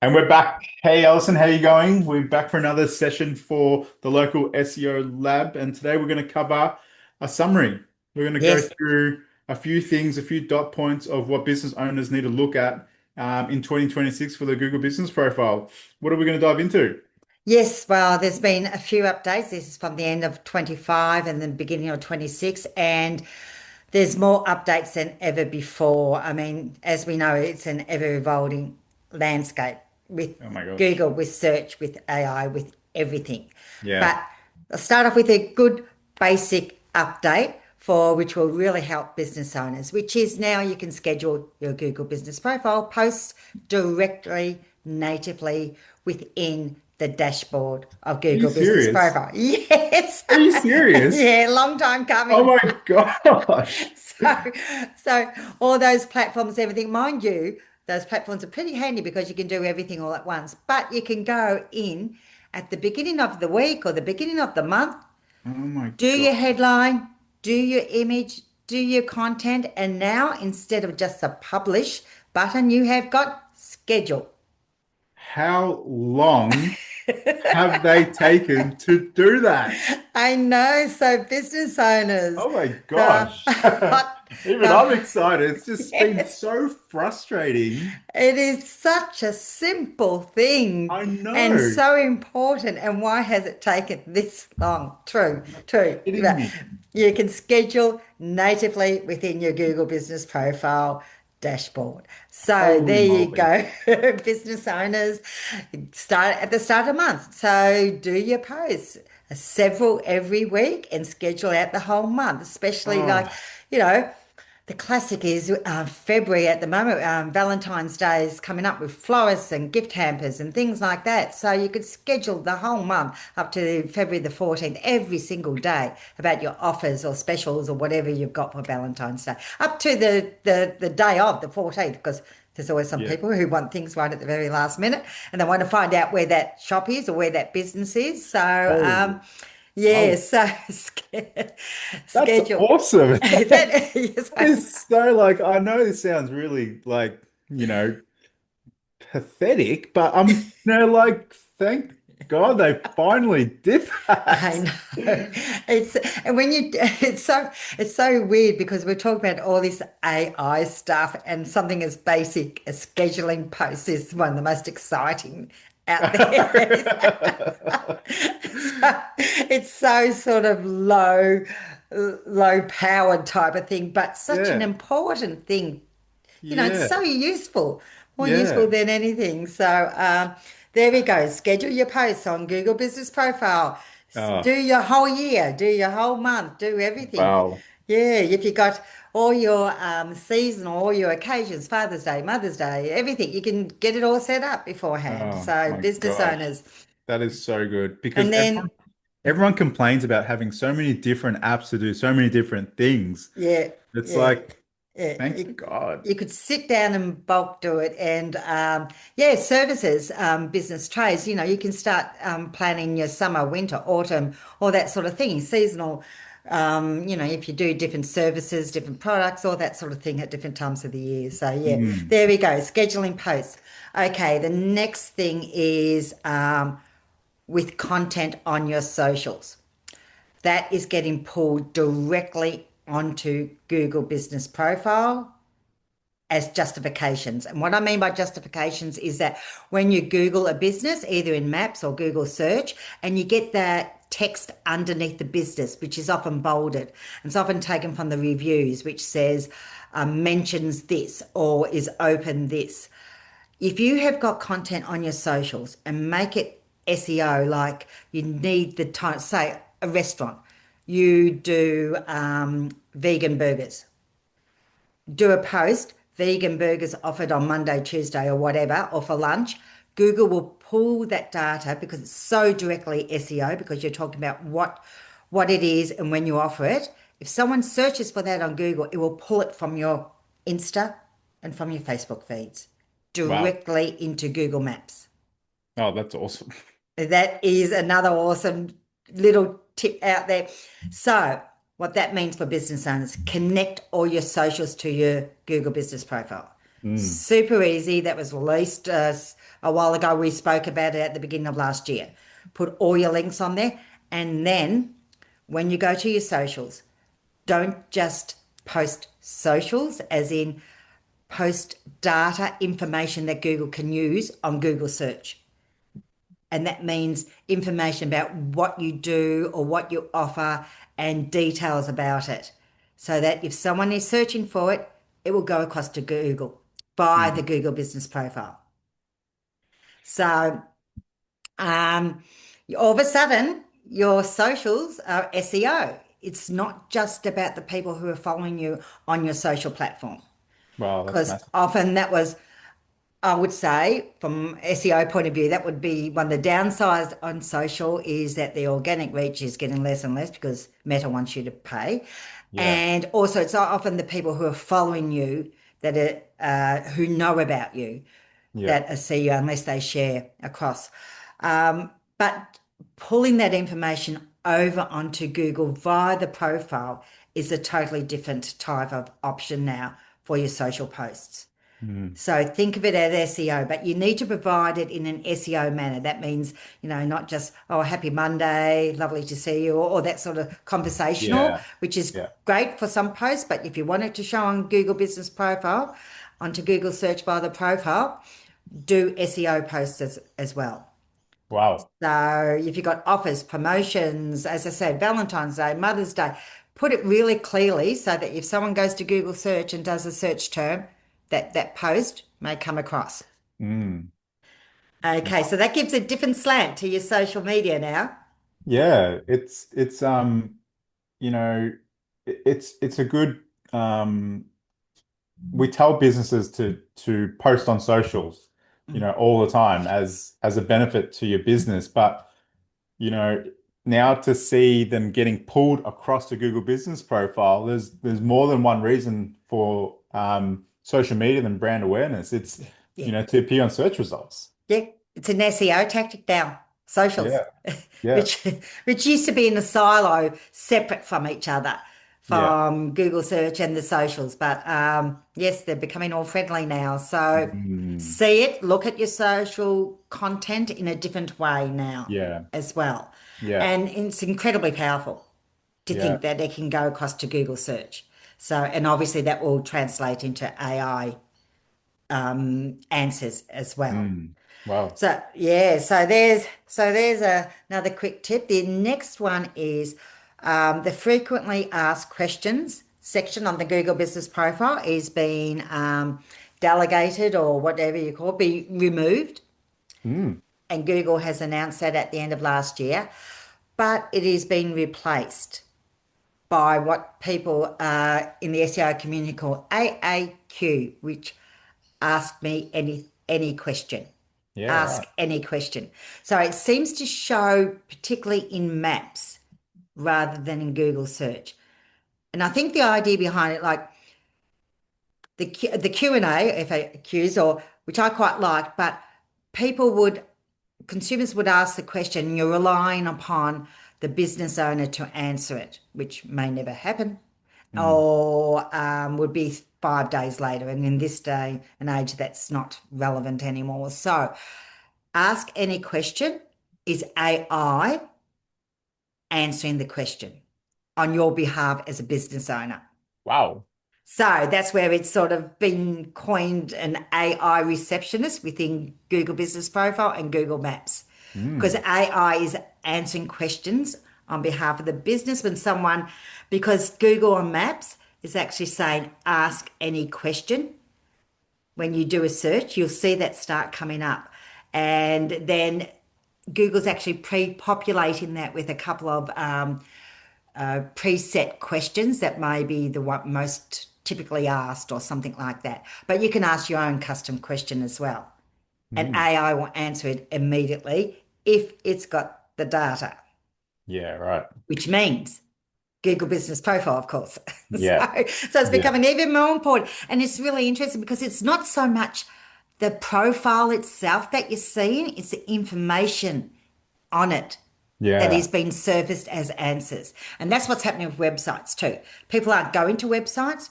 And we're back. Hey, Alison, how you going? We're back for another session for the local SEO lab, and today we're going to cover a summary. We're going to go Yes, through a few things, a few dot points of what business owners need to look at in 2026 for the Google Business Profile. What are we going to dive into? yes. Well, there's been a few updates. This is from the end of 25 and the beginning of 26, and there's more updates than ever before. I mean, as we know, it's an ever-evolving landscape with Oh my gosh. Google, with search, with AI, with everything. Yeah. But I'll start off with a good basic update for which will really help business owners, which is now you can schedule your Google Business Profile posts directly, natively within the dashboard of Are you Google Business serious? Profile. Yes. Are you serious? Yeah, long time Oh coming. my gosh. So, so all those platforms, everything, mind you, those platforms are pretty handy because you can do everything all at once. But you can go in at the beginning of the week or the beginning of the month, Oh my do your God. headline, do your image, do your content, and now instead of just a publish button, you have got schedule. How long have they taken to do that? I know. So business owners, Oh my the gosh. hot, Even the I'm excited. It's just been yes. so frustrating. It is such a simple thing I and know. so important. And why has it taken this long? True, You're true. kidding But me. you can schedule natively within your Google Business Profile dashboard. So Holy there you moly. go, business owners. Start at the start of the month. So do your posts, several every week, and schedule out the whole month, especially like, Oh, you know. The classic is February at the moment. Valentine's Day is coming up with florists and gift hampers and things like that. So you could schedule the whole month up to February the 14th, every single day about your offers or specials or whatever you've got for Valentine's Day, up to the day of the 14th, because there's always some yeah. people who want things right at the very last minute and they want to find out where that shop is or where that business is. So, Oh, yeah, oh, so that's schedule. awesome. That yes, That is so like, I know this sounds really like, pathetic, but like, thank God they finally did I that. know. It's and when you it's so weird because we're talking about all this AI stuff and something as basic as scheduling posts is one of the most exciting out there. So it's so sort of low powered type of thing, but such an Yeah, important thing. It's yeah, so useful, more useful yeah. than anything. So there we go. Schedule your posts on Google Business Profile. Do Oh, your whole year, do your whole month, do everything. wow. Yeah, if you got all your seasonal, all your occasions, Father's Day, Mother's Day, everything, you can get it all set up beforehand. Oh So my business gosh. owners. That is so good because And then, everyone complains about having so many different apps to do so many different things. yeah, It's yeah. like, Yeah, thank God. you could sit down and bulk do it. And yeah, services, business trades, you can start planning your summer, winter, autumn, all that sort of thing, seasonal, if you do different services, different products, all that sort of thing at different times of the year. So yeah, Mm. there we go, scheduling posts. Okay, the next thing is with content on your socials. That is getting pulled directly onto Google Business Profile as justifications. And what I mean by justifications is that when you Google a business, either in Maps or Google Search, and you get that text underneath the business, which is often bolded, and it's often taken from the reviews, which says, mentions this or is open this. If you have got content on your socials and make it SEO, like you need the time, say a restaurant, you do vegan burgers, do a post, vegan burgers offered on Monday, Tuesday, or whatever, or for lunch. Google will pull that data because it's so directly SEO because you're talking about what it is and when you offer it. If someone searches for that on Google, it will pull it from your Insta and from your Facebook feeds Wow. directly into Google Maps. Oh, that's awesome. That is another awesome little tip out there. So, what that means for business owners, connect all your socials to your Google Business Profile. Mm. Super easy. That was released a while ago. We spoke about it at the beginning of last year. Put all your links on there. And then when you go to your socials, don't just post socials, as in post data information that Google can use on Google search. And that means information about what you do or what you offer and details about it. So that if someone is searching for it, it will go across to Google by the Mm. Google business profile. So um, all of a sudden, your socials are SEO. It's not just about the people who are following you on your social platform. Wow, that's Because massive. often that was, I would say, from SEO point of view, that would be one of the downsides on social is that the organic reach is getting less and less because Meta wants you to pay. Yeah. And also, it's often the people who are following you that who know about you Yeah. that see you unless they share across. But pulling that information over onto Google via the profile is a totally different type of option now for your social posts. Mm. So think of it as SEO, but you need to provide it in an SEO manner. That means, not just, oh, happy Monday, lovely to see you, or that sort of conversational, Yeah. which is Yeah. great for some posts. But if you want it to show on Google Business Profile, onto Google search by the profile, do SEO posts as well. Wow. So if you've got offers, promotions, as I said, Valentine's Day, Mother's Day, put it really clearly so that if someone goes to Google search and does a search term, that post may come across. Mm. Okay, so that gives a different slant to your social media now. Yeah, you know, it's a good we tell businesses to post on socials, all the time as a benefit to your business, but you know, now to see them getting pulled across the Google Business Profile, there's more than one reason for social media than brand awareness. It's, Yeah. to appear on search results. Yeah, it's an SEO tactic now, socials, Yeah, yeah, which which used to be in a silo separate from each other, yeah. from Google search and the socials. But yes, they're becoming all friendly now. So Mm, see it, look at your social content in a different way now yeah, as well. yeah, And it's incredibly powerful to yeah. think that it can go across to Google search. So, and obviously that will translate into AI answers as well. Mm, wow. So yeah, so there's another quick tip. The next one is the frequently asked questions section on the Google Business Profile is being delegated or whatever you call it, be removed. Mm, And Google has announced that at the end of last year, but it is being replaced by what people in the SEO community call AAQ, which ask me any question. yeah, Ask right. any question. So it seems to show particularly in maps rather than in Google search. And I think the idea behind it, like the Q&A, FAQs, or which I quite like, but consumers would ask the question, and you're relying upon the business owner to answer it, which may never happen, Mm, or would be 5 days later. And in this day and age, that's not relevant anymore. So ask any question is AI answering the question on your behalf as a business owner. wow. So that's where it's sort of been coined an AI receptionist within Google Business Profile and Google Maps. Because Mm, AI is answering questions on behalf of the business because Google on Maps is actually saying, ask any question. When you do a search, you'll see that start coming up. And then Google's actually pre-populating that with a couple of preset questions that may be the one most typically asked or something like that. But you can ask your own custom question as well. And mm, AI will answer it immediately if it's got the data, yeah, right. which means Google Business Profile, of course. Yeah, So it's yeah, becoming even more important. And it's really interesting because it's not so much the profile itself that you're seeing, it's the information on it that yeah. is being surfaced as answers. And that's what's happening with websites too. People aren't going to websites,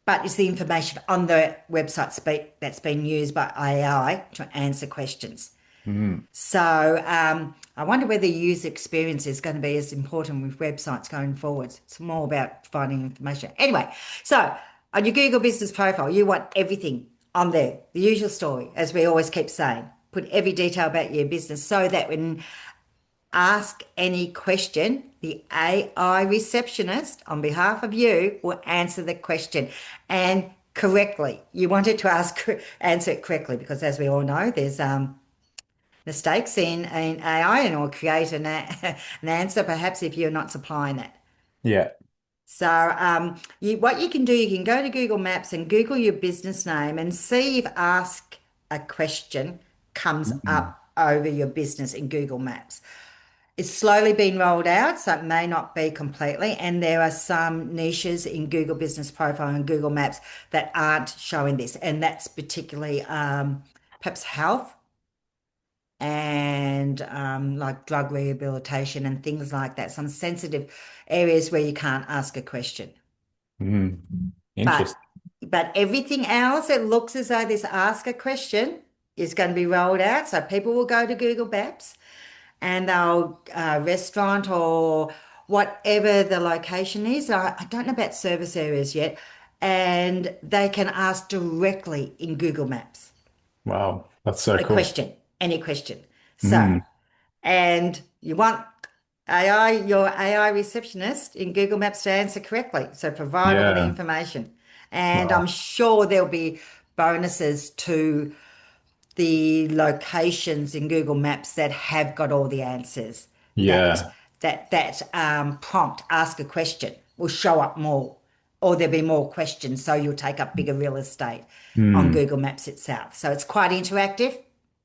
but it's the information on the website that's been used by AI to answer questions. Mm. So I wonder whether user experience is going to be as important with websites going forwards. It's more about finding information. Anyway, so on your Google business profile, you want everything on there, the usual story, as we always keep saying. Put every detail about your business so that when ask any question, the AI receptionist on behalf of you will answer the question and correctly. You want it to answer it correctly because as we all know, there's mistakes in AI and will create an answer perhaps if you're not supplying it. Yeah. So what you can do, you can go to Google Maps and Google your business name and see if ask a question comes Mm. up over your business in Google Maps. It's slowly been rolled out, so it may not be completely. And there are some niches in Google Business Profile and Google Maps that aren't showing this. And that's particularly perhaps health and like drug rehabilitation and things like that. Some sensitive areas where you can't ask a question. Mm. But Interesting. but everything else, it looks as though this ask a question is going to be rolled out. So people will go to Google Maps and they'll restaurant or whatever the location is. I don't know about service areas yet, and they can ask directly in Google Maps Wow. That's so a cool. question, any question. So, Mm. and you want your AI receptionist in Google Maps to answer correctly. So provide all the Yeah. information. And I'm Wow. sure there'll be bonuses to the locations in Google Maps that have got all the answers. That Yeah. prompt, ask a question, will show up more, or there'll be more questions, so you'll take up bigger real estate on Mm. Google Maps itself. So it's quite interactive,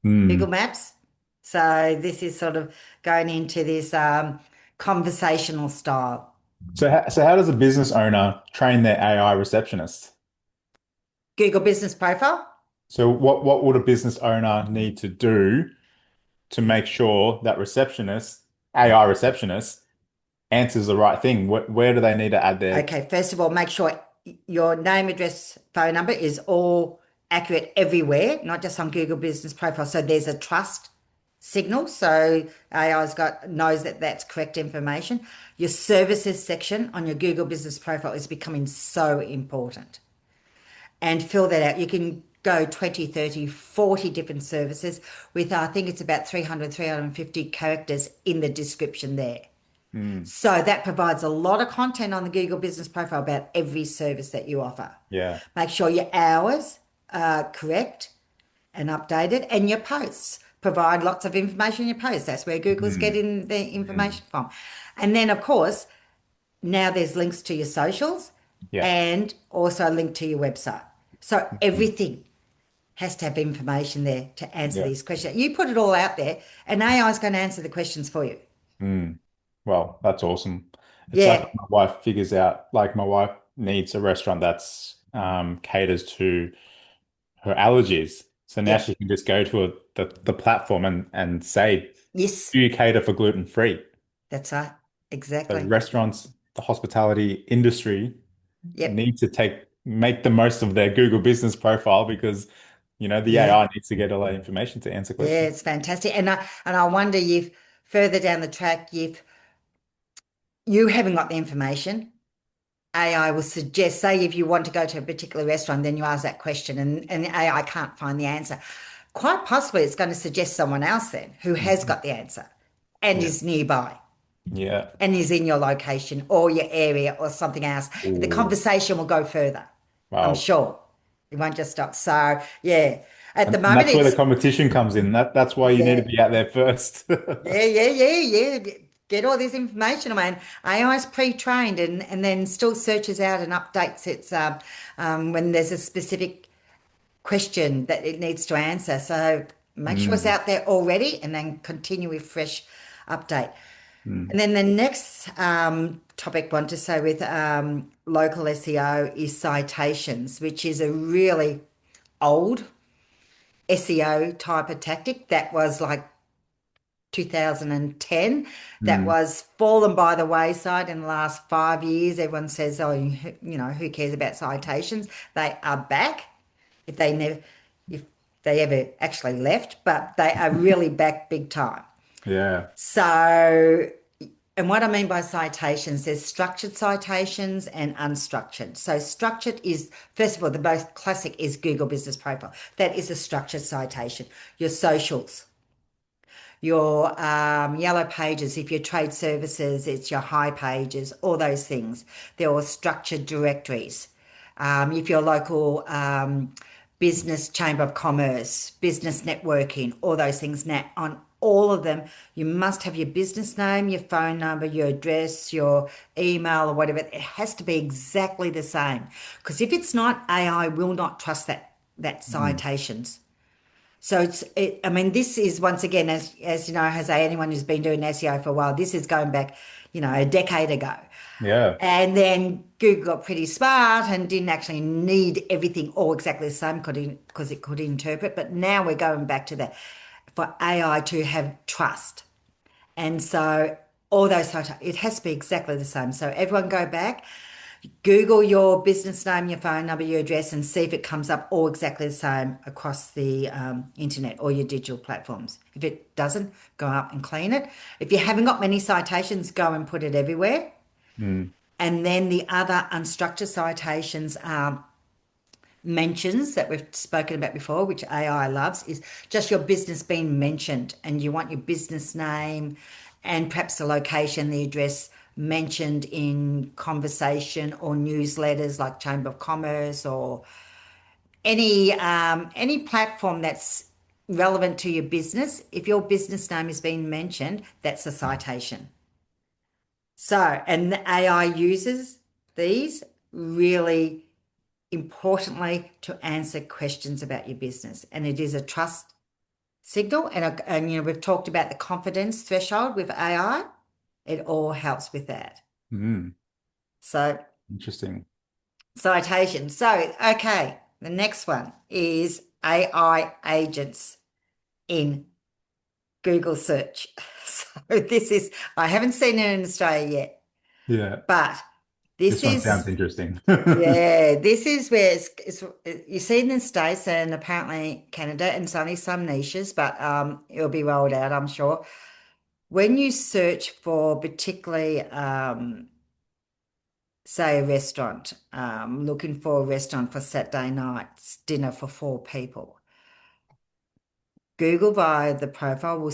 Google Mm. Maps. So this is sort of going into this conversational style. So how does a business owner train their AI receptionist? Google Business Profile. So what would a business owner need to do to make sure that AI receptionist, answers the right thing? Where do they need to add their? Okay, first of all, make sure your name, address, phone number is all accurate everywhere, not just on Google Business Profile. So there's a trust signal. So AI's got knows that that's correct information. Your services section on your Google Business Profile is becoming so important. And fill that out. You can go 20, 30, 40 different services with, I think it's about 300, 350 characters in the description there. Mm. So that provides a lot of content on the Google Business Profile about every service that you offer. Yeah. Make sure your hours are correct and updated, and your posts provide lots of information in your posts. That's where Google's Mm. getting the Mm. information from. And then, of course, now there's links to your socials Yeah. and also a link to your website. So Mm. everything has to have information there to answer Yeah. these questions. You put it all out there, and AI is going to answer the questions for you. Mm. Well, that's awesome. It's like Yeah, when my wife figures out, like my wife needs a restaurant that's caters to her allergies. So now yeah, she can just go to the platform and say, yes. do you cater for gluten free? That's right. So Exactly. restaurants, the hospitality industry Yep. need to make the most of their Google business profile because, the Yeah. AI needs to get all that information to answer Yeah, questions. it's fantastic. And I wonder if further down the track, if you haven't got the information, AI will suggest, say if you want to go to a particular restaurant, then you ask that question and AI can't find the answer. Quite possibly it's going to suggest someone else then who has Mhm. got the answer and Yeah. is nearby Yeah. and is in your location or your area or something else. The Ooh. conversation will go further, I'm Wow. sure. It won't just stop. So, yeah, at the And moment, that's where the it's, competition comes in. That's why you need to yeah, be out there first. yeah. Get all this information. I mean, AI is pre-trained and then still searches out and updates its when there's a specific question that it needs to answer. So make sure it's Mm. out there already and then continue with fresh update. Mm. And then the next topic I want to say with local SEO is citations, which is a really old SEO type of tactic that was like 2010 that Mm. was fallen by the wayside in the last 5 years. Everyone says, oh, who cares about citations? They are back if they never, if they ever actually left, but they are really back big time. Yeah. So, and what I mean by citations, there's structured citations and unstructured. So structured is, first of all, the most classic is Google Business Profile. That is a structured citation. Your socials, your yellow pages, if you're trade services, it's your high pages, all those things. They're all structured directories. If you're local business, chamber of commerce, business networking, all those things. Now, on all of them, you must have your business name, your phone number, your address, your email, or whatever. It has to be exactly the same. Because if it's not, AI will not trust that Mm. citations. So I mean, this is once again, as you know, has anyone who's been doing SEO for a while, this is going back, a decade ago. Yeah. And then Google got pretty smart and didn't actually need everything all exactly the same because it could interpret. But now we're going back to that for AI to have trust. And so all those photos, it has to be exactly the same. So everyone go back, Google your business name, your phone number, your address, and see if it comes up all exactly the same across the internet or your digital platforms. If it doesn't, go up and clean it. If you haven't got many citations, go and put it everywhere. Mm. And then the other unstructured citations are mentions that we've spoken about before, which AI loves, is just your business being mentioned, and you want your business name and perhaps the location, the address mentioned in conversation or newsletters like Chamber of Commerce or any platform that's relevant to your business. If your business name is being mentioned, that's a citation. So, and the AI uses these really importantly to answer questions about your business, and it is a trust signal. And we've talked about the confidence threshold with AI. It all helps with that. Mm. So Interesting. citation. So okay, the next one is AI agents in Google search. So this is, I haven't seen it in Australia yet, Yeah. but this This one is sounds interesting. yeah, this is where you see it in the States and apparently Canada, and it's only some niches, but it'll be rolled out, I'm sure. When you search for particularly, say, a restaurant, looking for a restaurant for Saturday night's dinner for 4 people, Google via the profile will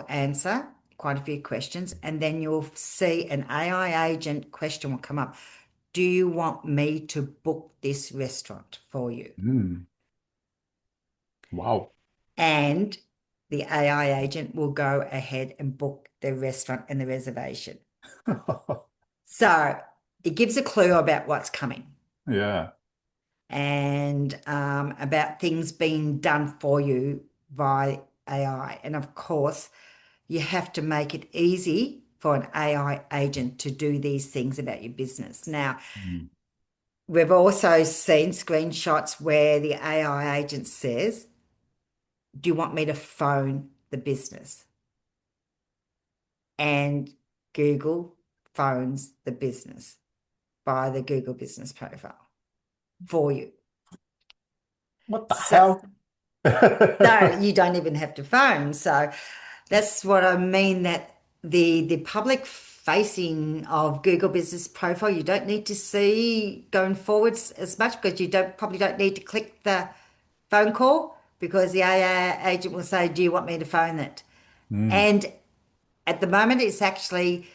answer quite a few questions, and then you'll see an AI agent question will come up. Do you want me to book this restaurant for you? Mm. Wow. And the AI agent will go ahead and book the restaurant and the reservation. So it gives a clue about what's coming Yeah. and about things being done for you by AI. And of course, you have to make it easy for an AI agent to do these things about your business. Now, Mm. we've also seen screenshots where the AI agent says, do you want me to phone the business? And Google phones the business by the Google Business Profile for you. What the So, hell? so you don't even have to phone. So that's what I mean, that the public facing of Google Business Profile, you don't need to see going forwards as much, because you probably don't need to click the phone call, because the AI agent will say, do you want me to phone it? Mm. And at the moment, it's actually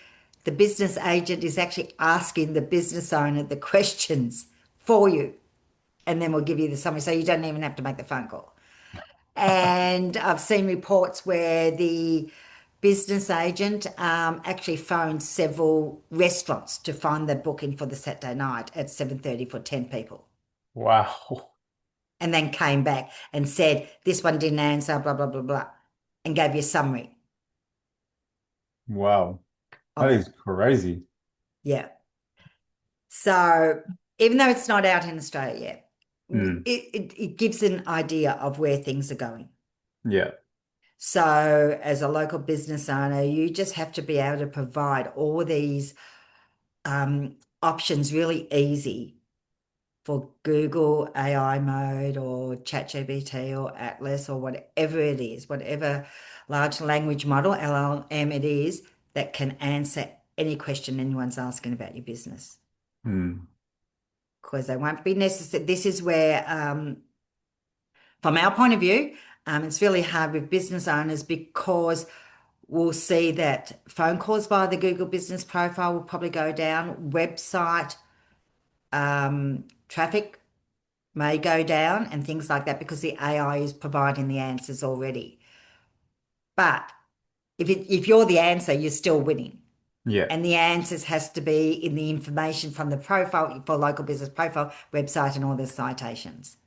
the business agent is actually asking the business owner the questions for you, and then we'll give you the summary. So you don't even have to make the phone call. And I've seen reports where the business agent actually phoned several restaurants to find the booking for the Saturday night at 7:30 for 10 people, Wow. and then came back and said, this one didn't answer, blah, blah, blah, blah, and gave you a summary Wow. of That it. is crazy. Yeah. So even though it's not out in Australia yet, Mm. it gives an idea of where things are going. Yeah. So as a local business owner, you just have to be able to provide all these options really easy for Google AI mode or ChatGPT or Atlas or whatever it is, whatever large language model, LLM it is, that can answer any question anyone's asking about your business. Mm. Because they won't be necessary. This is where, from our point of view, it's really hard with business owners because we'll see that phone calls via the Google business profile will probably go down. Website traffic may go down and things like that because the AI is providing the answers already. But if you're the answer, you're still winning. Yeah. And the answers has to be in the information from the profile for local business profile, website, and all the citations.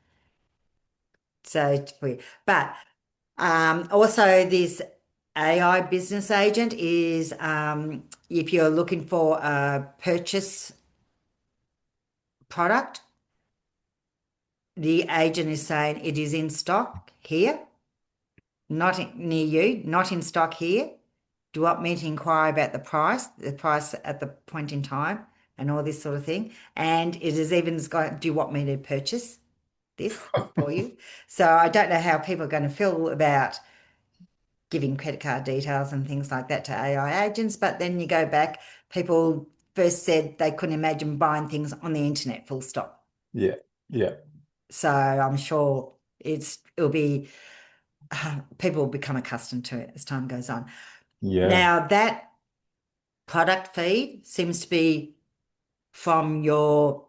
So, but also this AI business agent is if you're looking for a purchase product, the agent is saying it is in stock here, near you, not in stock here. Do you want me to inquire about the price at the point in time, and all this sort of thing? And it is even got, do you want me to purchase this for you? So I don't know how people are going to feel about giving credit card details and things like that to AI agents, but then you go back, people first said they couldn't imagine buying things on the internet, full stop. Yeah. Yeah. So I'm sure it'll be people will become accustomed to it as time goes on. Yeah. Now that product feed seems to be from your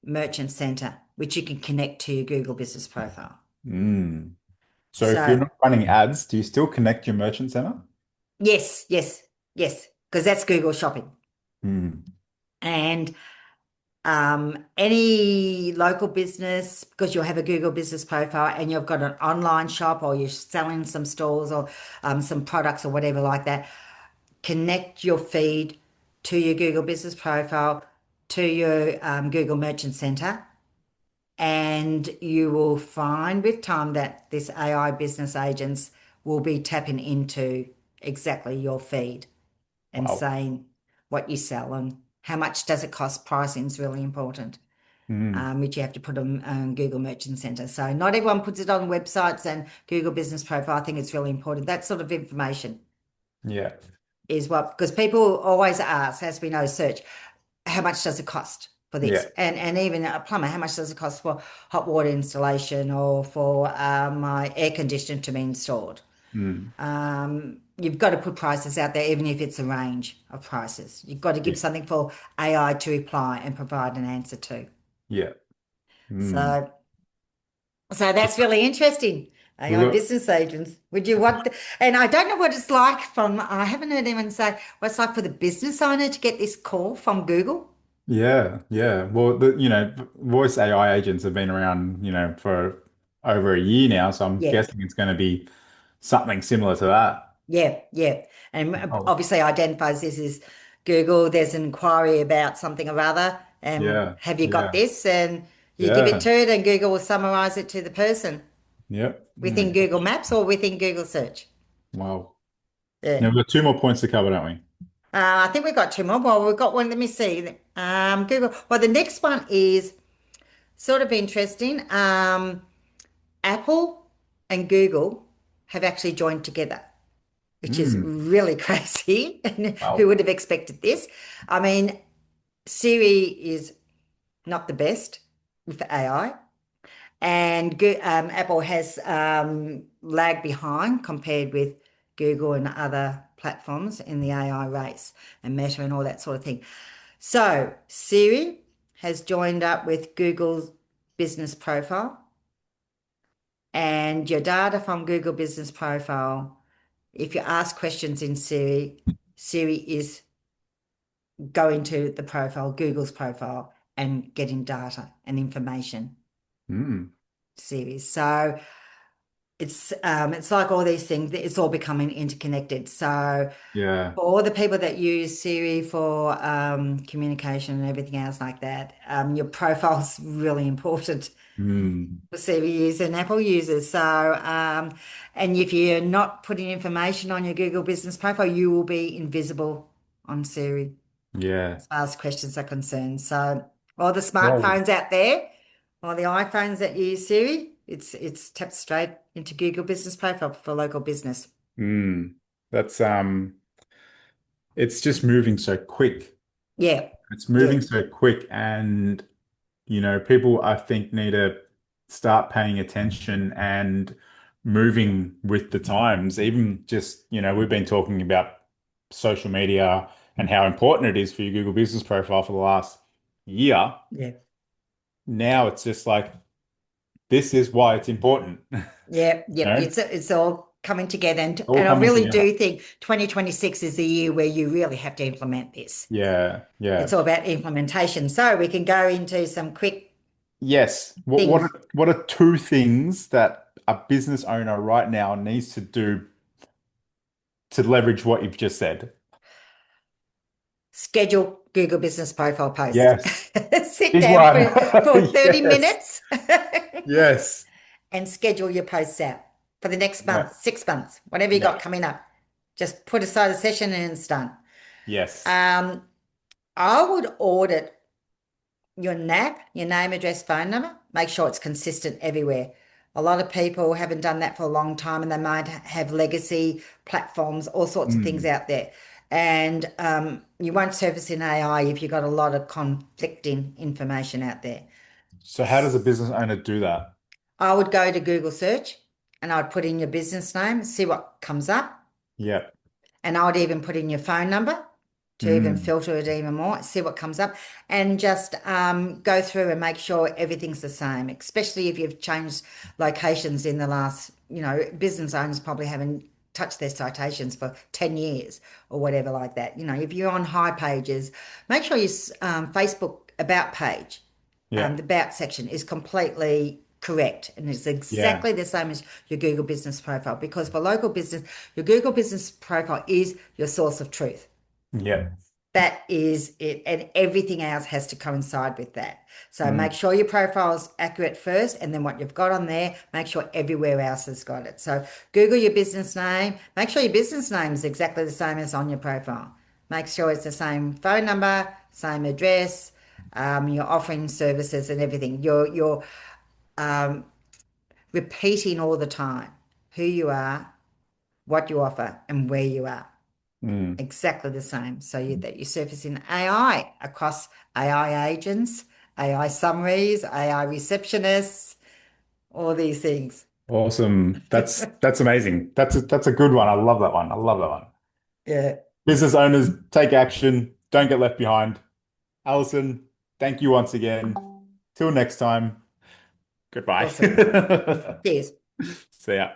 merchant center, which you can connect to your Google business profile. Mm. So if you're So not running ads, do you still connect your merchant center? yes, yes, yes, because that's Google Shopping. Mm. And any local business, because you'll have a Google business profile and you've got an online shop or you're selling some stores or some products or whatever like that, connect your feed to your Google business profile, to your Google Merchant Center, and you will find with time that this AI business agents will be tapping into exactly your feed and Wow. saying what you sell and how much does it cost. Pricing is really important, Mm. which you have to put on Google Merchant Center. So not everyone puts it on websites and Google Business Profile. I think it's really important. That sort of information Yeah. is what, because people always ask, as we know, search, how much does it cost for Yeah. this? And even a plumber, how much does it cost for hot water installation or for my air conditioner to be installed? Mm. You've got to put prices out there, even if it's a range of prices. You've got to Yeah. give something for AI to reply and provide an answer to. Yeah. Mm. So, so that's really interesting. We've AI got, business agents. Would you want, and I don't know what it's like from, I haven't heard anyone say what it's like for the business owner to get this call from Google. yeah, yeah. Well, voice AI agents have been around, for over a year now, so I'm Yeah. guessing it's going to be something similar to that. Yeah, yeah. And Oh, obviously identifies this as Google. There's an inquiry about something or other. And yeah, have you got yeah, this? And you give it yeah, to it, and Google will summarize it to the person yep. Oh my within Google gosh. Maps or within Google Search. Wow. Yeah. Now we've got two more points to cover, don't we? I think we've got two more. Well, we've got one. Let me see. Google. Well, the next one is sort of interesting. Apple and Google have actually joined together, which is Mm. really crazy. And who Wow. would have expected this? I mean, Siri is not the best with AI, and Apple has lagged behind compared with Google and other platforms in the AI race and Meta and all that sort of thing. So Siri has joined up with Google's business profile, and your data from Google business profile, if you ask questions in Siri, Siri is going to the profile, Google's profile, and getting data and information Mm. series. So It's like all these things, it's all becoming interconnected. So Yeah. for all the people that use Siri for communication and everything else like that, your profile's really important Mm. for Siri users and Apple users. So, and if you're not putting information on your Google business profile, you will be invisible on Siri Yeah. as far as questions are concerned. So, all the Well, smartphones out there, or the iPhones that use Siri, it's tapped straight into Google Business Profile for local business. mm, that's it's just moving so quick. Yeah, It's yeah, moving so quick, and people I think need to start paying attention and moving with the times. Even just, we've been talking about social media and how important it is for your Google Business Profile for the last year. yeah, Now it's just like this is why it's important. yeah, You yep. know, It's all coming together, all and I coming really together. do think 2026 is the year where you really have to implement this. Yeah, It's yeah. all about implementation. So we can go into some quick Yes. things. What are two things that a business owner right now needs to do to leverage what you've just said? Schedule Google Business Profile post. Yes. Sit Big down one. for 30 Yes. minutes Yes. and schedule your posts out for the next Yeah. month, 6 months, whatever you Yeah. got coming up. Just put aside a session and it's done. Yes. Um, I would audit your NAP, your name, address, phone number. Make sure it's consistent everywhere. A lot of people haven't done that for a long time and they might have legacy platforms, all sorts of things Mm. out there. And you won't surface in AI if you've got a lot of conflicting information out there. So how does a business owner do that? I would go to Google search and I'd put in your business name, see what comes up. Yeah. And I would even put in your phone number to even Mm. filter it even more, see what comes up, and just go through and make sure everything's the same, especially if you've changed locations in the last, business owners probably haven't touched their citations for 10 years or whatever like that. If you're on high pages, make sure your Facebook about page, Yeah. the about section is completely correct and it's Yeah. exactly the same as your Google business profile because for local business, your Google business profile is your source of truth. Yeah. That is it, and everything else has to coincide with that. So make Mm. sure your profile is accurate first, and then what you've got on there, make sure everywhere else has got it. So Google your business name, make sure your business name is exactly the same as on your profile. Make sure it's the same phone number, same address, you're offering services and everything. You're repeating all the time who you are, what you offer, and where you are. Mm. Exactly the same. So that you surface in AI across AI agents, AI summaries, AI receptionists, all these things. Awesome. That's amazing. That's a good one. I love that one. I love that one. Yeah, Business owners, take action. Don't get left behind. Alison, thank you once again. Till next time. Goodbye. awesome. Cheers. See ya.